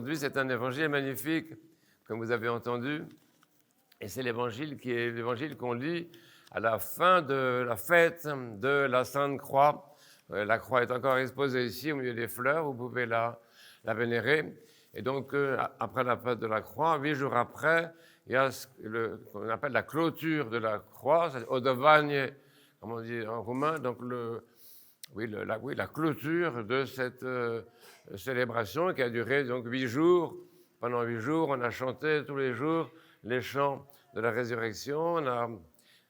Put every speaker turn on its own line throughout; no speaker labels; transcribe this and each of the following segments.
aujourd'hui, c'est un évangile magnifique, comme vous avez entendu. Et c'est l'évangile qui est l'évangile qu'on lit à la fin de la fête de la Sainte Croix. La croix est encore exposée ici au milieu des fleurs, vous pouvez la vénérer. Et donc, après la fête de la croix, 8 jours après, il y a ce qu'on appelle la clôture de la croix, c'est Odovagne, comme on dit en roumain, donc la clôture de cette célébration qui a duré donc 8 jours. Pendant 8 jours, on a chanté tous les jours les chants de la résurrection,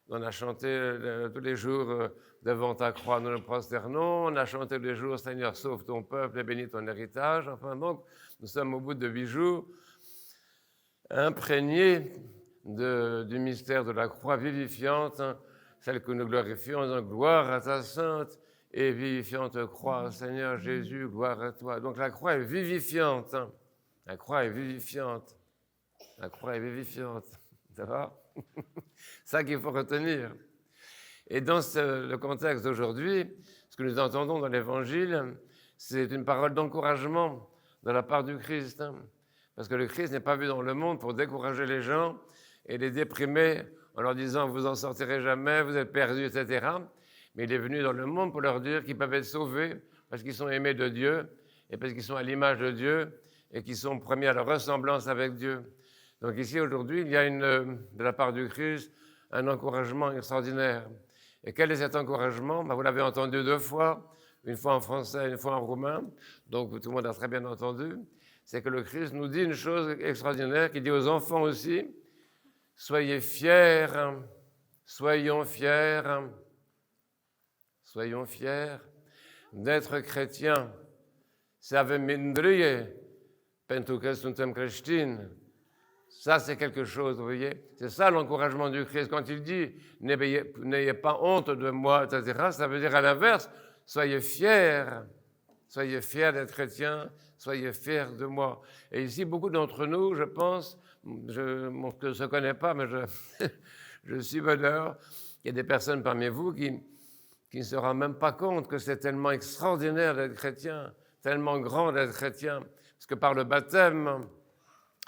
on a chanté tous les jours devant ta croix, nous nous prosternons, on a chanté tous les jours Seigneur, sauve ton peuple et bénis ton héritage. Enfin donc, nous sommes au bout de 8 jours imprégnés du mystère de la croix vivifiante, celle que nous glorifions en gloire à ta sainte et vivifiante croix, Seigneur Jésus, gloire à toi. Donc la croix est vivifiante, la croix est vivifiante, la croix est vivifiante, ça va? C'est ça qu'il faut retenir. Et dans le contexte d'aujourd'hui, ce que nous entendons dans l'Évangile, c'est une parole d'encouragement de la part du Christ. Parce que le Christ n'est pas venu dans le monde pour décourager les gens et les déprimer en leur disant « vous en sortirez jamais, vous êtes perdus, etc. » Mais il est venu dans le monde pour leur dire qu'ils peuvent être sauvés parce qu'ils sont aimés de Dieu et parce qu'ils sont à l'image de Dieu et qu'ils sont promis à leur ressemblance avec Dieu. Donc ici, aujourd'hui, il y a de la part du Christ un encouragement extraordinaire. Et quel est cet encouragement? Vous l'avez entendu 2 fois, une fois en français, une fois en roumain, donc tout le monde a très bien entendu. C'est que le Christ nous dit une chose extraordinaire, qu'il dit aux enfants aussi, soyez fiers, soyons fiers d'être chrétiens. Se avem mândrie pentru că suntem creștini. Ça, c'est quelque chose, vous voyez. C'est ça l'encouragement du Christ. Quand il dit « n'ayez pas honte de moi », etc., ça veut dire à l'inverse, soyez fiers d'être chrétiens, soyez fiers de moi. Et ici, beaucoup d'entre nous, je pense, je ne se connais pas, mais je suis bonheur, il y a des personnes parmi vous qui ne se rendent même pas compte que c'est tellement extraordinaire d'être chrétien, tellement grand d'être chrétien, parce que par le baptême,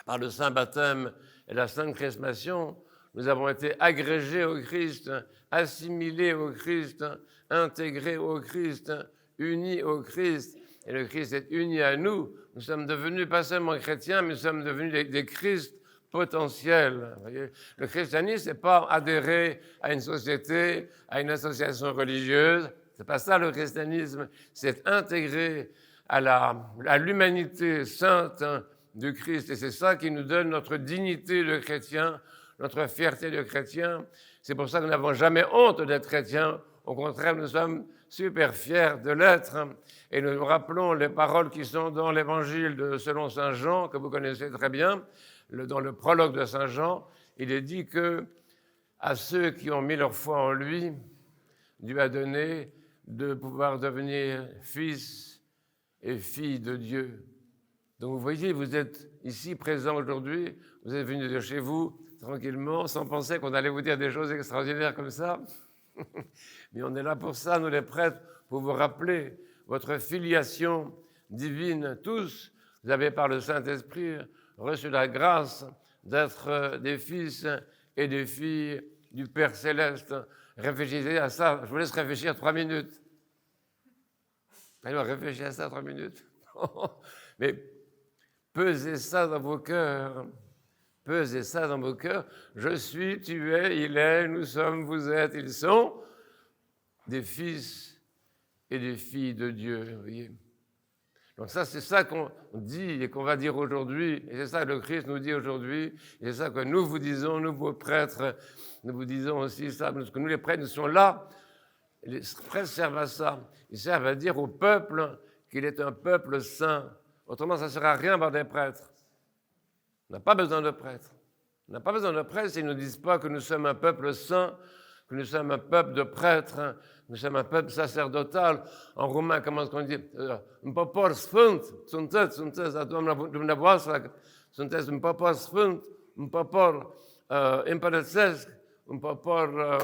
par le saint baptême et la sainte chrismation, nous avons été agrégés au Christ, assimilés au Christ, intégrés au Christ, unis au Christ. Et le Christ est uni à nous. Nous sommes devenus pas seulement chrétiens, mais nous sommes devenus des Christ potentiels. Voyez, le christianisme, ce n'est pas adhérer à une société, à une association religieuse. Ce n'est pas ça le christianisme. C'est intégrer à l'humanité sainte du Christ. Et c'est ça qui nous donne notre dignité de chrétien, notre fierté de chrétien. C'est pour ça que nous n'avons jamais honte d'être chrétiens. Au contraire, nous sommes super fiers de l'être. Et nous nous rappelons les paroles qui sont dans l'évangile selon saint Jean, que vous connaissez très bien. Dans le prologue de saint Jean, il est dit que à ceux qui ont mis leur foi en lui, Dieu a donné de pouvoir devenir fils et filles de Dieu. Donc vous voyez, vous êtes ici présents aujourd'hui, vous êtes venus de chez vous tranquillement, sans penser qu'on allait vous dire des choses extraordinaires comme ça. Mais on est là pour ça, nous les prêtres, pour vous rappeler votre filiation divine. Tous, vous avez par le Saint-Esprit reçu la grâce d'être des fils et des filles du Père Céleste. Réfléchissez à ça. Je vous laisse réfléchir 3 minutes. Alors, réfléchissez à ça 3 minutes. Mais pesez ça dans vos cœurs. Pesez ça dans vos cœurs. Je suis, tu es, il est, nous sommes, vous êtes, ils sont des fils et des filles de Dieu. Vous voyez. Donc ça, c'est ça qu'on dit et qu'on va dire aujourd'hui. Et c'est ça que le Christ nous dit aujourd'hui. Et c'est ça que nous vous disons, nous, vos prêtres, nous vous disons aussi ça. Parce que nous, les prêtres, nous sommes là. Les prêtres servent à ça. Ils servent à dire au peuple qu'il est un peuple saint. Autrement, ça ne sert à rien d'avoir des prêtres. On n'a pas besoin de prêtres. On n'a pas besoin de prêtres s'ils ne nous disent pas que nous sommes un peuple saint, que nous sommes un peuple de prêtres, nous sommes un peuple sacerdotal. En roumain, comment est-ce qu'on dit? Un popor sfânt, sunteți, dumneavoastră, sunteți un popor sfânt, un popor împărățesc, un popor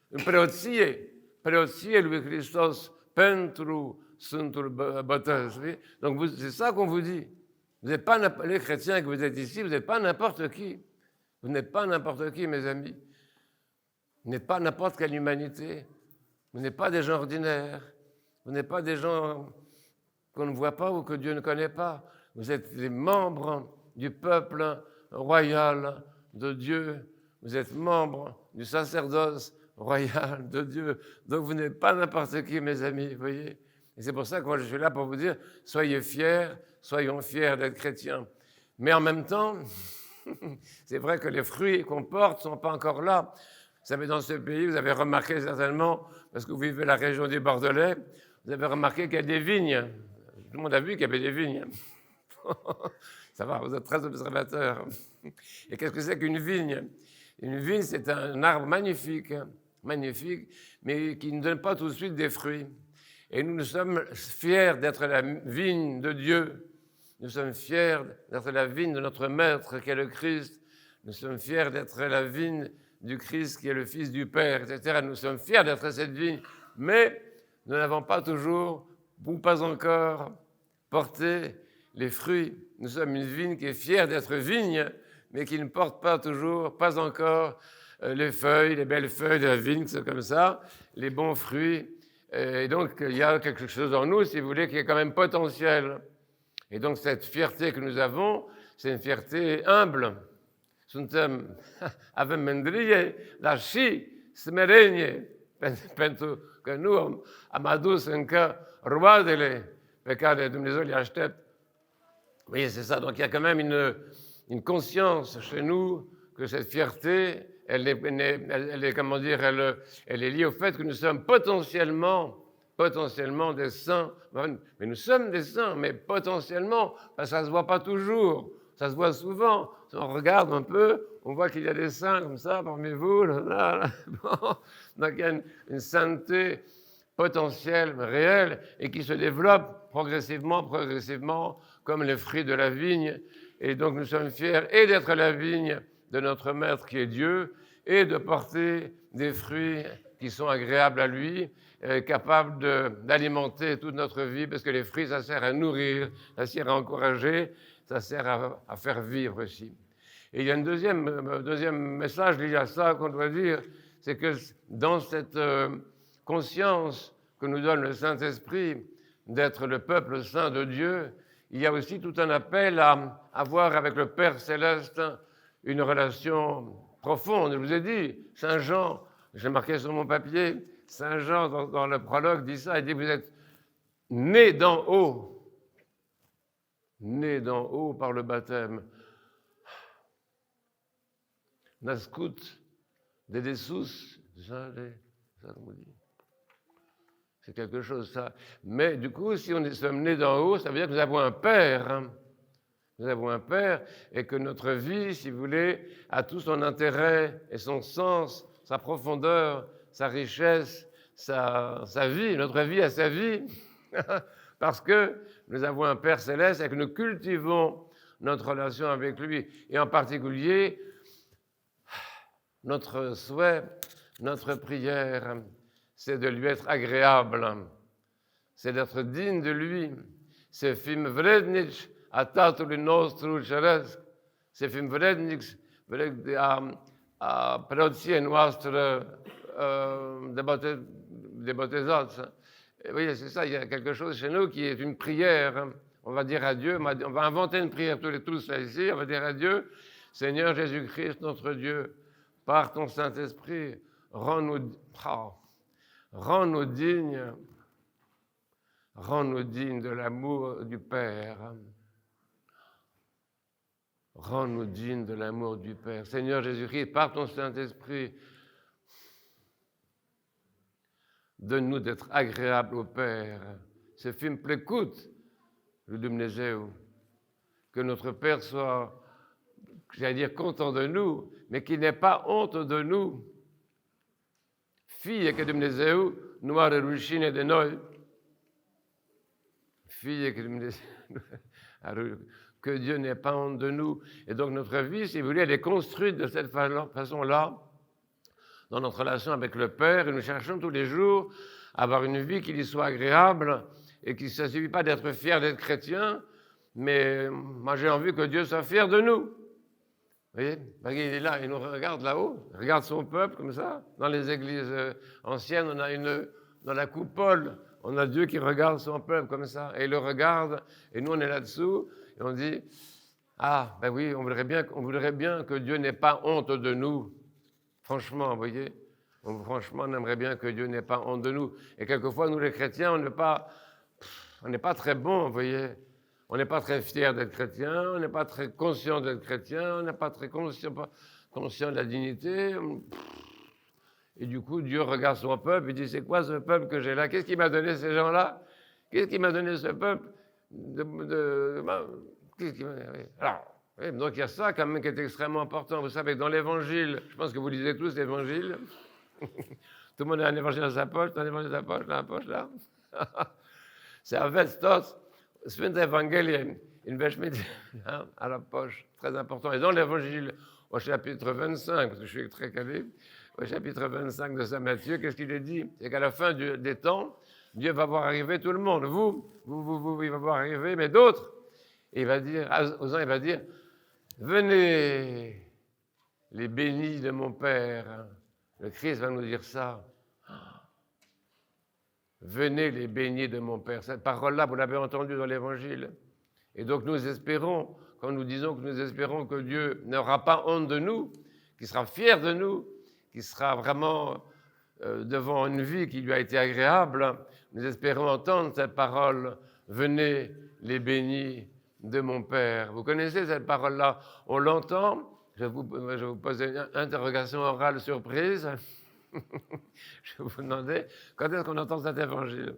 în preoție lui Hristos pentru Sfântul Botez. Donc c'est ça qu'on vous dit. Vous n'êtes pas les chrétiens que vous êtes ici, vous n'êtes pas n'importe qui. Vous n'êtes pas n'importe qui, mes amis. Vous n'êtes pas n'importe quelle humanité. Vous n'êtes pas des gens ordinaires. Vous n'êtes pas des gens qu'on ne voit pas ou que Dieu ne connaît pas. Vous êtes les membres du peuple royal de Dieu. Vous êtes membres du sacerdoce royal de Dieu. Donc vous n'êtes pas n'importe qui, mes amis, vous voyez. Et c'est pour ça que moi je suis là pour vous dire, soyez fiers, soyons fiers d'être chrétiens. Mais en même temps, c'est vrai que les fruits qu'on porte ne sont pas encore là. Vous savez, dans ce pays, vous avez remarqué certainement, parce que vous vivez la région du Bordelais, vous avez remarqué qu'il y a des vignes. Tout le monde a vu qu'il y avait des vignes. Ça va, vous êtes très observateurs. Et qu'est-ce que c'est qu'une vigne? Une vigne, c'est un arbre magnifique, magnifique, mais qui ne donne pas tout de suite des fruits. Et nous sommes fiers d'être la vigne de Dieu. Nous sommes fiers d'être la vigne de notre Maître qui est le Christ. Nous sommes fiers d'être la vigne du Christ qui est le Fils du Père, etc. Nous sommes fiers d'être cette vigne, mais nous n'avons pas toujours, ou pas encore, porté les fruits. Nous sommes une vigne qui est fière d'être vigne, mais qui ne porte pas toujours, pas encore, les feuilles, les belles feuilles de la vigne, c'est comme ça, les bons fruits. Et donc, il y a quelque chose en nous, si vous voulez, qui est quand même potentiel. Et donc, cette fierté que nous avons, c'est une fierté humble. Suntem avem mândrie, dar și smerenie, pentru că nu am adus încă roadele pe care Dumnezeu le aștept. Vous voyez, c'est ça. Donc, il y a quand même une conscience chez nous que cette fierté, elle est comment dire, elle est liée au fait que nous sommes potentiellement des saints. Mais nous sommes des saints, mais potentiellement, parce que ça ne se voit pas toujours. Ça se voit souvent. Si on regarde un peu, on voit qu'il y a des saints comme ça parmi vous. Là. Bon. Donc il y a une sainteté potentielle, réelle, et qui se développe progressivement, comme les fruits de la vigne. Et donc nous sommes fiers et d'être la vigne de notre Maître qui est Dieu, et de porter des fruits qui sont agréables à lui, capables d'alimenter toute notre vie, parce que les fruits, ça sert à nourrir, ça sert à encourager, ça sert à faire vivre aussi. Et il y a un deuxième message lié à ça qu'on doit dire, c'est que dans cette conscience que nous donne le Saint-Esprit d'être le peuple saint de Dieu, il y a aussi tout un appel à avoir avec le Père Céleste une relation profonde. Je vous ai dit, Saint Jean, j'ai marqué sur mon papier, Saint Jean dans le prologue dit ça, il dit vous êtes nés d'en haut par le baptême. Nascut de desus, ça comme on dit. C'est quelque chose, ça. Mais du coup, si on sommes nés d'en haut, ça veut dire que nous avons un Père. Hein. Nous avons un Père et que notre vie, si vous voulez, a tout son intérêt et son sens, sa profondeur, sa richesse, sa vie. Notre vie a sa vie parce que nous avons un Père céleste et que nous cultivons notre relation avec lui. Et en particulier, notre souhait, notre prière, c'est de lui être agréable, c'est d'être digne de lui. C'est fim vrednic a Tatălui nostru ceresc, să fim vrednici a preoției noastre de botezați. Oui, c'est ça, il y a quelque chose chez nous qui est une prière. On va dire à Dieu, on va inventer une prière tous là ici, on va dire à Dieu, Seigneur Jésus-Christ, notre Dieu, par ton Saint-Esprit, rends-nous dignes de l'amour du Père. Rends-nous dignes de l'amour du Père. Seigneur Jésus-Christ, par ton Saint-Esprit, donne-nous d'être agréables au Père. Să fim plăcuți lui Dumnezeu. Que notre Père soit, j'allais dire, content de nous, mais qu'il n'ait pas honte de nous. Fie că Dumnezeu nu are rușine de noi. Fie că Dumnezeu que Dieu n'ait pas honte de nous. Et donc notre vie, si vous voulez, elle est construite de cette façon-là, dans notre relation avec le Père, et nous cherchons tous les jours à avoir une vie qui lui soit agréable, et qu'il ne suffit pas d'être fier d'être chrétien, mais moi j'ai envie que Dieu soit fier de nous. Vous voyez, parce qu'il est là, il nous regarde là-haut, il regarde son peuple comme ça. Dans les églises anciennes, on a dans la coupole, on a Dieu qui regarde son peuple comme ça, et il le regarde, et nous on est là-dessous, et on dit, ah, ben oui, on voudrait bien que Dieu n'ait pas honte de nous. Franchement, vous voyez, franchement, on aimerait bien que Dieu n'ait pas honte de nous. Et quelquefois, nous les chrétiens, on n'est pas très bons, vous voyez. On n'est pas très fiers d'être chrétiens, on n'est pas très conscients d'être chrétiens, on n'est pas très conscients de la dignité. Et du coup, Dieu regarde son peuple et dit, c'est quoi ce peuple que j'ai là? Qu'est-ce qui m'a donné ces gens-là? Qu'est-ce qui m'a donné ce peuple? Qu'est-ce qui m'a donné? Alors, oui, donc il y a ça quand même qui est extrêmement important. Vous savez que dans l'Évangile, je pense que vous lisez tous l'Évangile. Tout le monde a un Évangile dans sa poche, un Évangile dans sa poche, dans la poche là. C'est Avestos. Svent Evangelien, une vache à la poche, très important. Et dans l'Évangile, au chapitre 25, parce que je suis très calé, au chapitre 25 de Saint Matthieu, qu'est-ce qu'il est dit? C'est qu'à la fin des temps, Dieu va voir arriver tout le monde. Vous, il va voir arriver, mais d'autres. Et il va dire, aux uns, il va dire, venez, les bénis de mon Père. Le Christ va nous dire ça. Venez les bénis de mon Père. Cette parole-là, vous l'avez entendue dans l'Évangile. Et donc nous espérons, quand nous disons que nous espérons que Dieu n'aura pas honte de nous, qu'il sera fier de nous, qu'il sera vraiment devant une vie qui lui a été agréable, nous espérons entendre cette parole, venez les bénis de mon Père. Vous connaissez cette parole-là? On l'entend. Je vais vous poser une interrogation orale surprise. Je vous demandais, quand est-ce qu'on entend cet évangile?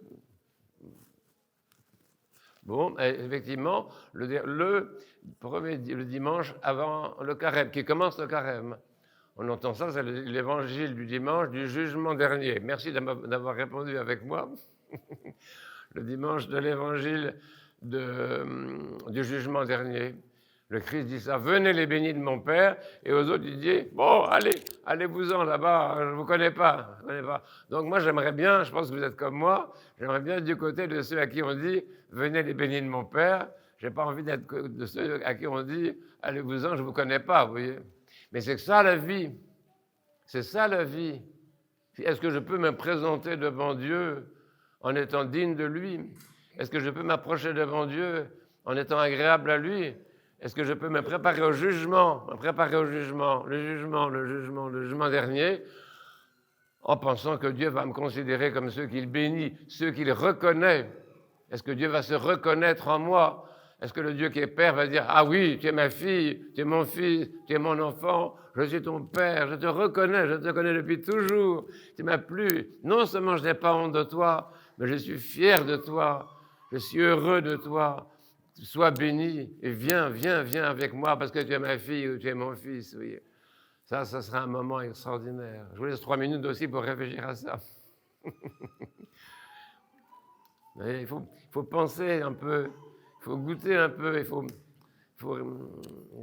Bon, effectivement, le dimanche avant le carême, qui commence le carême. On entend ça, c'est l'évangile du dimanche du jugement dernier. Merci d'avoir répondu avec moi. Le dimanche de l'évangile du jugement dernier. Le Christ dit ça, venez les bénis de mon Père, et aux autres il dit, bon, allez-vous-en là-bas, je ne vous connais pas. Donc moi j'aimerais bien, je pense que vous êtes comme moi, j'aimerais bien être du côté de ceux à qui on dit, venez les bénis de mon Père. Je n'ai pas envie d'être de ceux à qui on dit, allez-vous-en, je ne vous connais pas, vous voyez. Mais c'est ça la vie, c'est ça la vie. Est-ce que je peux me présenter devant Dieu en étant digne de lui? Est-ce que je peux m'approcher devant Dieu en étant agréable à lui? Est-ce que je peux me préparer au jugement, le jugement dernier, en pensant que Dieu va me considérer comme ceux qu'il bénit, ceux qu'il reconnaît? Est-ce que Dieu va se reconnaître en moi? Est-ce que le Dieu qui est Père va dire, ah oui, tu es ma fille, tu es mon fils, tu es mon enfant, je suis ton Père, je te reconnais, je te connais depuis toujours, tu m'as plu. Non seulement je n'ai pas honte de toi, mais je suis fier de toi, je suis heureux de toi. Sois béni et viens avec moi parce que tu es ma fille ou tu es mon fils. Oui. Ça sera un moment extraordinaire. Je vous laisse 3 minutes aussi pour réfléchir à ça. Il faut penser un peu, il faut goûter un peu, il faut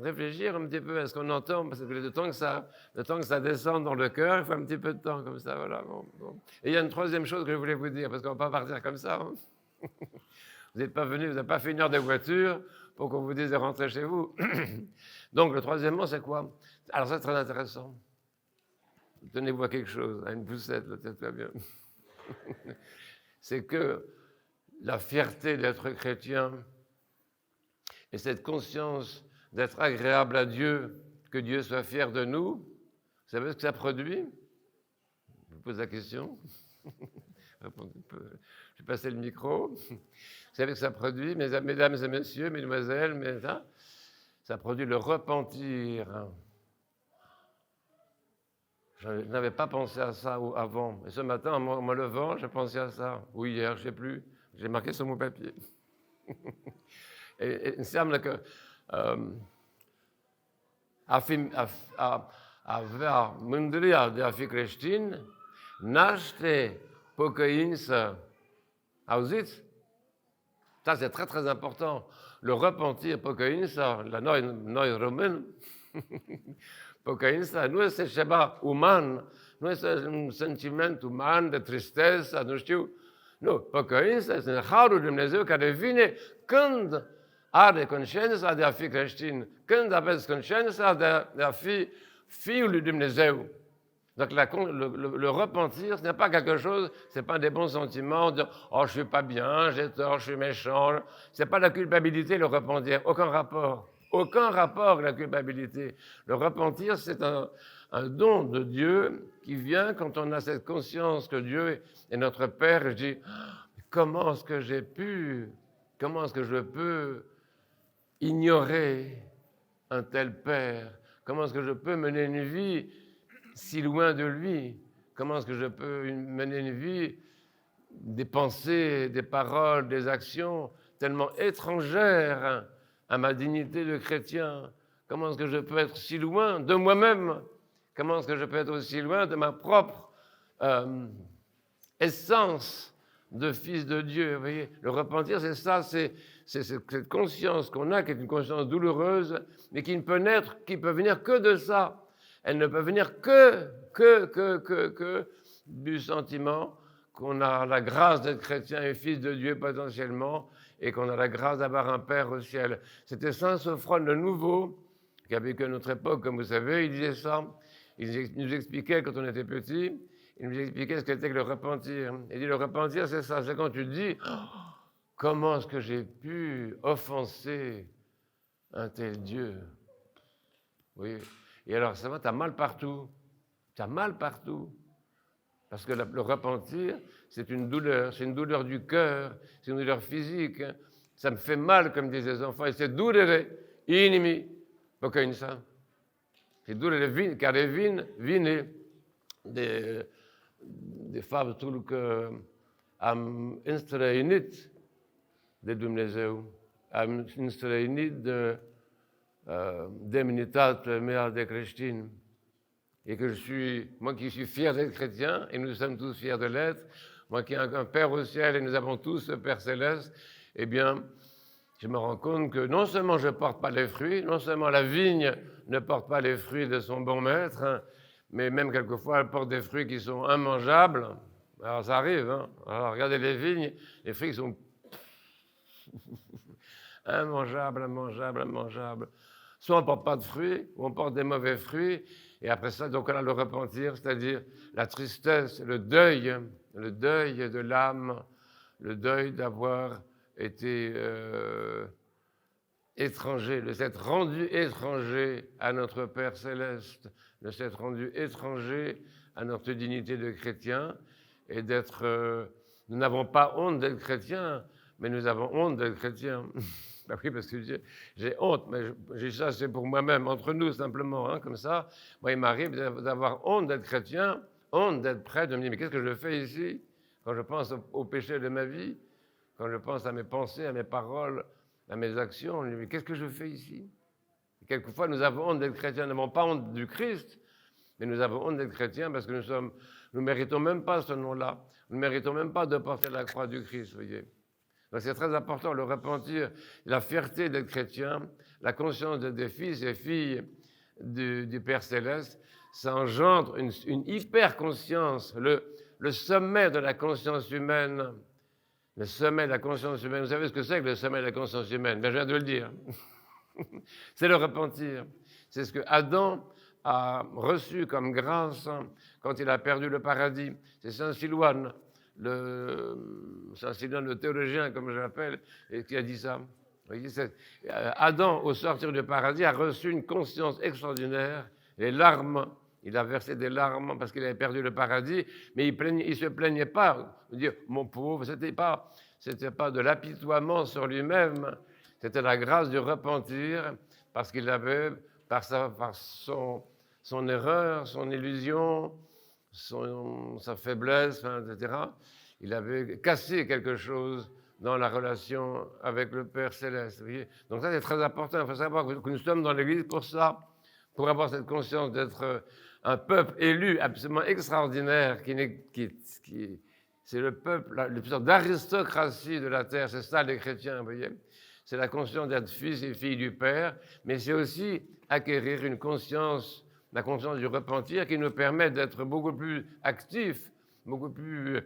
réfléchir un petit peu à ce qu'on entend, parce que le temps que ça descende dans le cœur, il faut un petit peu de temps comme ça. Voilà. Bon. Et il y a une troisième chose que je voulais vous dire, parce qu'on ne va pas partir comme ça. Hein. Vous n'êtes pas venu, vous n'avez pas fait 1 heure de voiture pour qu'on vous dise de rentrer chez vous. Donc, le troisièmement, c'est quoi? Alors, c'est très intéressant. Tenez-vous à quelque chose, à une poussette, peut-être pas bien. C'est que la fierté d'être chrétien et cette conscience d'être agréable à Dieu, que Dieu soit fier de nous, vous savez ce que ça produit? Je vous pose la question. Je vais passer le micro. Vous savez que ça produit, mesdames et messieurs, mesdemoiselles, ça produit le repentir. Je n'avais pas pensé à ça avant. Et ce matin, en me levant, j'ai pensé à ça. Ou hier, je ne sais plus. J'ai marqué sur mon papier. Et il me semble que avea mândria de a fi creștin naște pocăință. Auziți? Ça, c'est très, très important. Le repentir, pocăința, la noi români, pocăința nu este ceva uman, nu este un sentiment uman de tristețe, nu știu. Nu, pocăința este harul Dumnezeu care vine când há consciência de a fi creștin. Când aveți consciența de a fi fiul lui Dumnezeu. Donc le repentir, ce n'est pas quelque chose, ce n'est pas des bons sentiments, de « oh, je ne suis pas bien, j'ai tort, je suis méchant ». Ce n'est pas la culpabilité, le repentir, aucun rapport. Aucun rapport avec la culpabilité. Le repentir, c'est un don de Dieu qui vient quand on a cette conscience que Dieu est notre Père. Et je dis, comment est-ce que comment est-ce que je peux ignorer un tel Père? Comment est-ce que je peux mener une vie si loin de lui? Comment est-ce que je peux mener une vie, des pensées, des paroles, des actions tellement étrangères à ma dignité de chrétien? Comment est-ce que je peux être si loin de moi-même? Comment est-ce que je peux être aussi loin de ma propre essence de fils de Dieu? Vous voyez, le repentir, c'est ça, c'est cette conscience qu'on a, qui est une conscience douloureuse, mais qui ne peut naître, qui peut venir que de ça. Elle ne peut venir que du sentiment qu'on a la grâce d'être chrétien et fils de Dieu potentiellement, et qu'on a la grâce d'avoir un Père au ciel. C'était Saint Sophrone le Nouveau, qui a vécu à notre époque, comme vous savez, il disait ça. Il nous expliquait, quand on était petit, il nous expliquait ce qu'était que le repentir. Il dit, le repentir, c'est ça, c'est quand tu te dis, oh, comment est-ce que j'ai pu offenser un tel Dieu? Oui. Et alors, ça va, tu as mal partout. Tu as mal partout. Parce que le repentir, c'est une douleur du cœur, c'est une douleur physique. Ça me fait mal, comme disent les enfants, et c'est douloureux, inimi, pourquoi une ça? C'est douloureux, car les vines de faptul că am înstrăinit de Dumnezeu, am înstrăinit de demnitatea mea de creștin. Et que moi qui suis fier d'être chrétien, et nous sommes tous fiers de l'être, moi qui ai un Père au ciel, et nous avons tous ce Père céleste, eh bien, je me rends compte que non seulement je ne porte pas les fruits, non seulement la vigne ne porte pas les fruits de son bon maître, hein, mais même quelquefois elle porte des fruits qui sont immangeables. Alors ça arrive, hein. Alors regardez les vignes, les fruits sont immangeables. Soit on ne porte pas de fruits, ou on porte des mauvais fruits, et après ça, donc on a le repentir, c'est-à-dire la tristesse, le deuil de l'âme, le deuil d'avoir été étranger, de s'être rendu étranger à notre Père céleste, de s'être rendu étranger à notre dignité de chrétien, et d'être... nous n'avons pas honte d'être chrétiens, mais nous avons honte d'être chrétiens. Ben oui, parce que j'ai honte, mais j'ai ça, c'est pour moi-même, entre nous simplement, hein, comme ça. Moi, il m'arrive d'avoir honte d'être chrétien, honte d'être prêtre, de me dire, mais qu'est-ce que je fais ici? Quand je pense au péché de ma vie, quand je pense à mes pensées, à mes paroles, à mes actions, je me dis, mais qu'est-ce que je fais ici? Et quelquefois, nous avons honte d'être chrétiens, nous n'avons pas honte du Christ, mais nous avons honte d'être chrétiens parce que nous ne méritons même pas ce nom-là. Nous ne méritons même pas de porter la croix du Christ, vous voyez. Donc c'est très important, le repentir, la fierté d'être chrétien, la conscience des fils et filles du Père Céleste, ça engendre une hyper-conscience, le sommet de la conscience humaine. Le sommet de la conscience humaine, vous savez ce que c'est que le sommet de la conscience humaine? Bien, je viens de le dire. C'est le repentir. C'est ce que Adam a reçu comme grâce quand il a perdu le paradis. C'est Saint Silouane, le théologien, comme je l'appelle, qui a dit ça. Vous voyez, Adam, au sortir du paradis, a reçu une conscience extraordinaire, les larmes. Il a versé des larmes parce qu'il avait perdu le paradis, mais il ne se plaignait pas. Il dit, mon pauvre, c'était pas de l'apitoiement sur lui-même, c'était la grâce du repentir, parce qu'il avait, par son erreur, son illusion, sa faiblesse, etc., il avait cassé quelque chose dans la relation avec le Père Céleste. Vous voyez. Donc ça, c'est très important. Il faut savoir que nous sommes dans l'Église pour ça, pour avoir cette conscience d'être un peuple élu absolument extraordinaire, c'est le peuple, le sorte d'aristocratie de la terre, c'est ça les chrétiens, vous voyez. C'est la conscience d'être fils et filles du Père, mais c'est aussi acquérir une conscience, la conscience du repentir qui nous permet d'être beaucoup plus actifs, beaucoup plus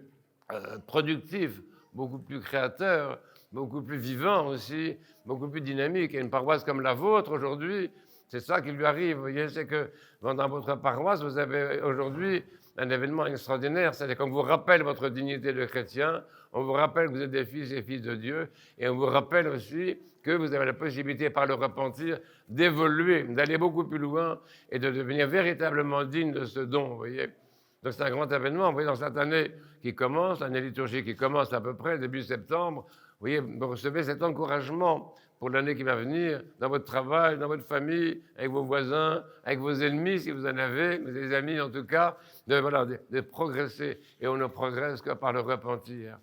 productifs, beaucoup plus créateurs, beaucoup plus vivant aussi, beaucoup plus dynamique. Et une paroisse comme la vôtre aujourd'hui, c'est ça qui lui arrive. Vous voyez, c'est que dans votre paroisse, vous avez aujourd'hui un événement extraordinaire. C'est-à-dire qu'on vous rappelle votre dignité de chrétien, on vous rappelle que vous êtes des fils et filles de Dieu, et on vous rappelle aussi que vous avez la possibilité, par le repentir, d'évoluer, d'aller beaucoup plus loin et de devenir véritablement digne de ce don, vous voyez. Donc c'est un grand événement. Vous voyez, dans cette année qui commence, l'année liturgique qui commence à peu près début septembre, vous voyez, vous recevez cet encouragement pour l'année qui va venir, dans votre travail, dans votre famille, avec vos voisins, avec vos ennemis, si vous en avez, des amis en tout cas, de progresser. Et on ne progresse que par le repentir.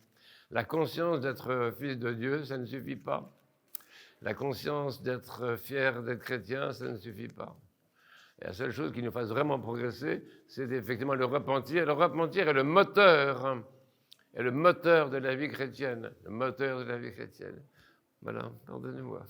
La conscience d'être fils de Dieu, ça ne suffit pas. La conscience d'être fier d'être chrétien, ça ne suffit pas. Et la seule chose qui nous fasse vraiment progresser, c'est effectivement le repentir. Le repentir est le moteur de la vie chrétienne. Le moteur de la vie chrétienne. Voilà, pardonnez-moi.